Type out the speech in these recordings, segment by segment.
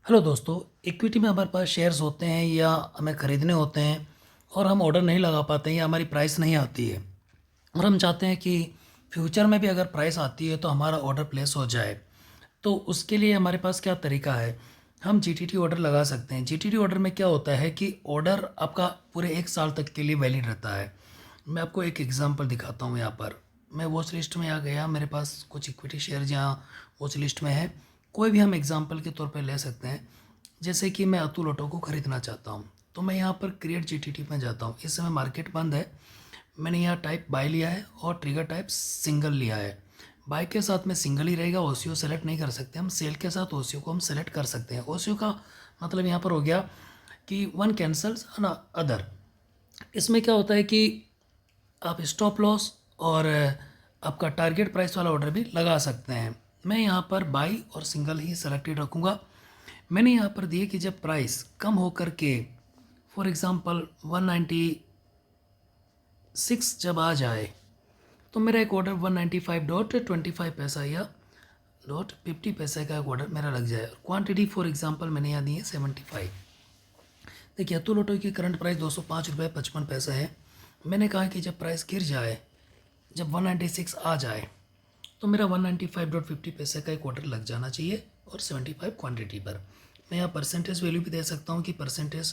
Hello दोस्तों। Equity में हमारे पास शेयर्स होते हैं या हमें ख़रीदने होते हैं और हम ऑर्डर नहीं लगा पाते हैं या हमारी प्राइस नहीं आती है और हम चाहते हैं कि फ्यूचर में भी अगर प्राइस आती है तो हमारा ऑर्डर प्लेस हो जाए। तो उसके लिए हमारे पास क्या तरीका है, हम जीटीटी ऑर्डर लगा सकते हैं। जीटीटी ऑर्डर में क्या होता है कि ऑर्डर आपका पूरे 1 साल तक के लिए वैलिड रहता है। मैं आपको एक एग्जांपल दिखाता हूँ। यहाँ पर मैं वॉच लिस्ट में आ गया, मेरे पास कुछ इक्विटी शेयर यहाँ वॉच लिस्ट में है। कोई भी हम एग्जांपल के तौर पे ले सकते हैं। जैसे कि मैं अतुल ऑटो को ख़रीदना चाहता हूँ तो मैं यहाँ पर क्रिएट जीटीटी में जाता हूँ। इस समय मार्केट बंद है। मैंने यहाँ टाइप बाय लिया है और ट्रिगर टाइप सिंगल लिया है। बाय के साथ में सिंगल ही रहेगा, ओसीओ सेलेक्ट नहीं कर सकते हम। सेल के साथ ओसीओ को हम सेलेक्ट कर सकते हैं। ओसीओ का मतलब यहाँ पर हो गया कि वन कैंसल्स अदर। इसमें क्या होता है कि आप स्टॉप लॉस और आपका टारगेट प्राइस वाला ऑर्डर भी लगा सकते हैं। मैं यहाँ पर बाई और सिंगल ही सेलेक्टेड रखूँगा। मैंने यहाँ पर दिए कि जब प्राइस कम होकर के फॉर एग्ज़ाम्पल 196 जब आ जाए तो मेरा एक ऑर्डर 195.25 या .50 का एक ऑर्डर मेरा लग जाए। क्वांटिटी फॉर एग्ज़ाम्पल मैंने यहाँ दी है 75। देखिए अतुल ऑटो की करंट प्राइस 205 रुपये 55 पैसे है। मैंने कहा कि जब प्राइस गिर जाए, जब 196 आ जाए तो मेरा 195.50 का एक ऑर्डर लग जाना चाहिए और 75 क्वांटिटी पर। मैं यहाँ परसेंटेज वैल्यू भी दे सकता हूँ कि परसेंटेज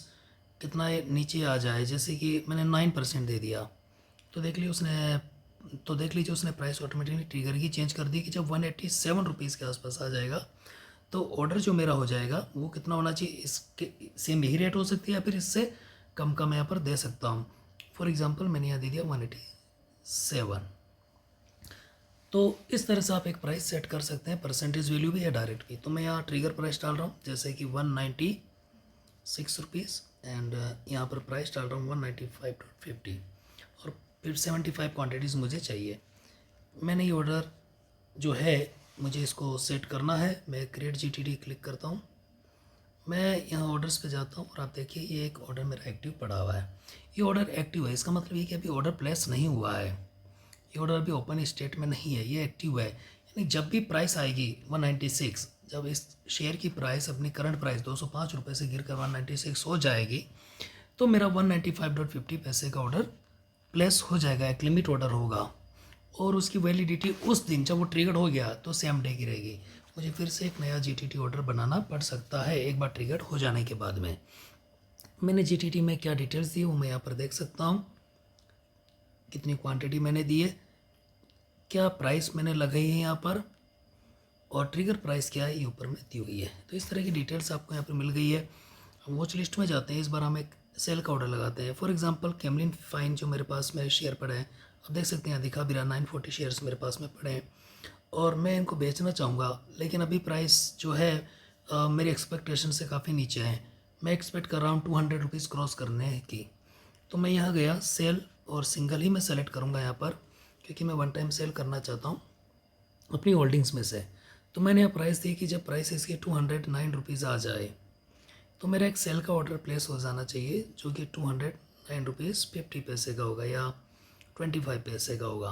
कितना नीचे आ जाए। जैसे कि मैंने 9% दे दिया तो देख लीजिए उसने प्राइस ऑटोमेटिकली ट्रिगर की चेंज कर दी कि जब 187 रुपीज़ के आसपास आ जाएगा तो ऑर्डर जो मेरा हो जाएगा वो कितना होना चाहिए, इसके सेम यही रेट हो सकती है या फिर इससे कम मैं यहाँ पर दे सकता हूँ। फॉर एग्ज़ाम्पल मैंने यहाँ दे दिया 187। तो इस तरह से आप एक प्राइस सेट कर सकते हैं, परसेंटेज वैल्यू भी या डायरेक्ट भी। तो मैं यहाँ ट्रिगर प्राइस डाल रहा हूँ जैसे कि 196 रुपीज़ एंड यहाँ पर प्राइस डाल रहा हूँ 195.50 और फिर 75 क्वांटिटीज़ मुझे चाहिए। मैंने ये ऑर्डर जो है मुझे इसको सेट करना है। मैं क्रिएट जीटीटी क्लिक करता हूँ। मैं यहाँ ऑर्डर्स पे जाता हूँ और आप देखिए ये एक ऑर्डर मेरा एक्टिव पड़ा हुआ है। ये ऑर्डर एक्टिव है, इसका मतलब ये कि अभी ऑर्डर प्लेस नहीं हुआ है। ये ऑर्डर अभी ओपन स्टेट में नहीं है, ये एक्टिव है। यानी जब भी प्राइस आएगी 196, जब इस शेयर की प्राइस अपनी करंट प्राइस 205 रुपये से गिर कर 196 हो जाएगी तो मेरा 195.50 का ऑर्डर प्लेस हो जाएगा। एक लिमिट ऑर्डर होगा और उसकी वैलिडिटी उस दिन जब वो ट्रिगर हो गया तो सेम डे की रहेगी। मुझे फिर से एक नया जीटीटी ऑर्डर बनाना पड़ सकता है एक बार ट्रिगर हो जाने के बाद में। मैंने जीटीटी में क्या डिटेल्स दी वो मैं यहाँ पर देख सकता हूँ। कितनी क्वांटिटी मैंने दी है, क्या प्राइस मैंने लगाई है यहाँ पर और ट्रिगर प्राइस क्या है ये ऊपर में दी हुई है। तो इस तरह की डिटेल्स आपको यहाँ पर मिल गई है। हम वॉच लिस्ट में जाते हैं। इस बार हम एक सेल का ऑर्डर लगाते हैं। फॉर एग्जांपल कैमलिन फाइन जो मेरे पास में शेयर पड़े हैं, आप देख सकते हैं यहाँ दिखा भी रहा 940 शेयर्स मेरे पास में पड़े हैं और मैं इनको बेचना चाहूँगा। लेकिन अभी प्राइस जो है मेरी एक्सपेक्टेशन से काफ़ी नीचे है। मैं एक्सपेक्ट कर रहा हूँ 200 रुपीज़ क्रॉस करने की। तो मैं यहाँ गया, सेल और सिंगल ही मैं सेलेक्ट करूँगा यहाँ पर, क्योंकि मैं वन टाइम सेल करना चाहता हूँ अपनी होल्डिंग्स में से। तो मैंने यहाँ प्राइस दी कि जब प्राइस इसकी 209 रुपीज़ आ जाए तो मेरा एक सेल का ऑर्डर प्लेस हो जाना चाहिए जो कि 209 रुपीज़ 50 पैसे का होगा या 25 पैसे का होगा।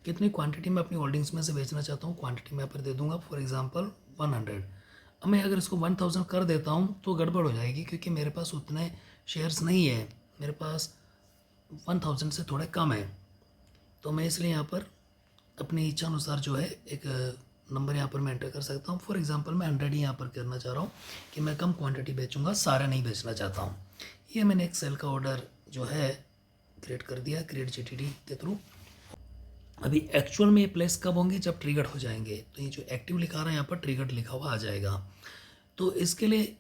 कितनी क्वांटिटी मैं अपनी होल्डिंग्स में से बेचना चाहता हूँ, क्वांटिटी मैं यहाँ पर दे दूंगा फॉर एग्जांपल 100। अब मैं अगर इसको 1000 कर देता हूँ तो गड़बड़ हो जाएगी क्योंकि मेरे पास उतने शेयर्स नहीं है, मेरे पास 1000 से थोड़े कम है। तो मैं इसलिए यहाँ पर अपनी इच्छा अनुसार जो है एक नंबर यहाँ पर मैं एंटर कर सकता हूँ। फॉर एग्जांपल मैं 100 ही यहाँ पर करना चाह रहा हूँ कि मैं कम क्वांटिटी बेचूंगा, सारा नहीं बेचना चाहता हूँ। ये मैंने एक सेल का ऑर्डर जो है क्रिएट कर दिया क्रिएट जीटीडी के थ्रू। अभी एक्चुअल में ये प्लेस कब होंगे, जब ट्रिगर हो जाएंगे। तो ये जो एक्टिव लिखा रहा है यहाँ पर ट्रिगर लिखा हुआ आ जाएगा। तो इसके लिए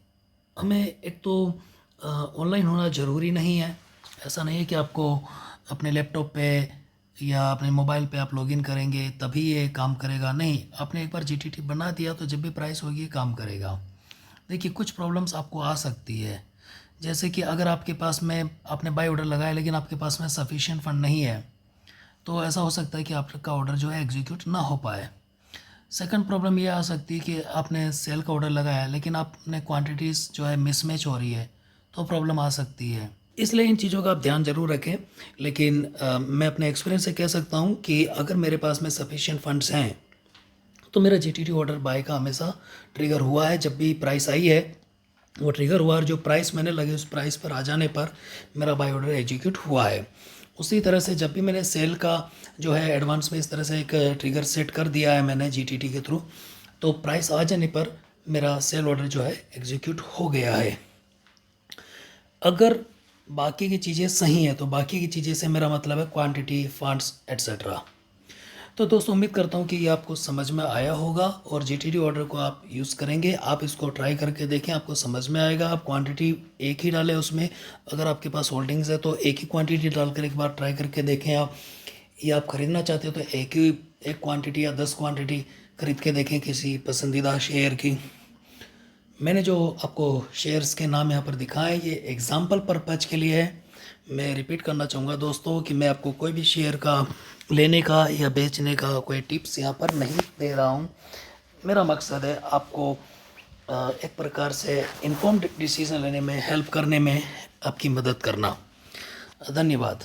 हमें एक तो ऑनलाइन होना ज़रूरी नहीं है। ऐसा नहीं है कि आपको अपने लैपटॉप पे या अपने मोबाइल पे आप लॉगिन करेंगे तभी ये काम करेगा। नहीं, आपने एक बार जीटीटी बना दिया तो जब भी प्राइस होगी काम करेगा। देखिए कुछ प्रॉब्लम्स आपको आ सकती है, जैसे कि अगर आपके पास में आपने बाय ऑर्डर लगाया लेकिन आपके पास में सफिशिएंट फंड नहीं है तो ऐसा हो सकता है कि आपका ऑर्डर जो है एग्जीक्यूट ना हो पाए। सेकंड प्रॉब्लम ये आ सकती है कि आपने सेल का ऑर्डर लगाया है लेकिन आपने क्वांटिटीज़ जो है मिसमैच हो रही है तो प्रॉब्लम आ सकती है। इसलिए इन चीज़ों का आप ध्यान ज़रूर रखें। लेकिन मैं अपने एक्सपीरियंस से कह सकता हूँ कि अगर मेरे पास में सफिशिएंट फंड्स हैं तो मेरा जीटीटी ऑर्डर बाय का हमेशा ट्रिगर हुआ है जब भी प्राइस आई है। वो ट्रिगर हुआ और जो प्राइस मैंने लगे उस प्राइस पर आ जाने पर मेरा बाय ऑर्डर एग्जीक्यूट हुआ है। उसी तरह से जब भी मैंने सेल का जो है एडवांस में इस तरह से एक ट्रिगर सेट कर दिया है मैंने जीटीटी के थ्रू, तो प्राइस आ जाने पर मेरा सेल ऑर्डर जो है एग्जीक्यूट हो गया है। अगर बाकी की चीज़ें सही हैं तो बाकी की चीज़ें से मेरा मतलब है क्वांटिटी, फंड्स एट्सेट्रा। तो दोस्तों उम्मीद करता हूँ कि ये आपको समझ में आया होगा और जीटीटी ऑर्डर को आप यूज़ करेंगे। आप इसको ट्राई करके देखें, आपको समझ में आएगा। आप क्वांटिटी एक ही डालें उसमें, अगर आपके पास होल्डिंग्स है तो एक ही क्वांटिटी डालकर एक बार ट्राई करके देखें आप। या आप ख़रीदना चाहते हो तो एक क्वांटिटी या 10 क्वांटिटी ख़रीद के देखें किसी पसंदीदा शेयर की। मैंने जो आपको शेयर्स के नाम यहाँ पर दिखाए ये एग्जाम्पल पर्पज के लिए है। मैं रिपीट करना चाहूँगा दोस्तों कि मैं आपको कोई भी शेयर का लेने का या बेचने का कोई टिप्स यहाँ पर नहीं दे रहा हूँ। मेरा मकसद है आपको एक प्रकार से इन्फॉर्म्ड डिसीजन लेने में, हेल्प करने में आपकी मदद करना। धन्यवाद।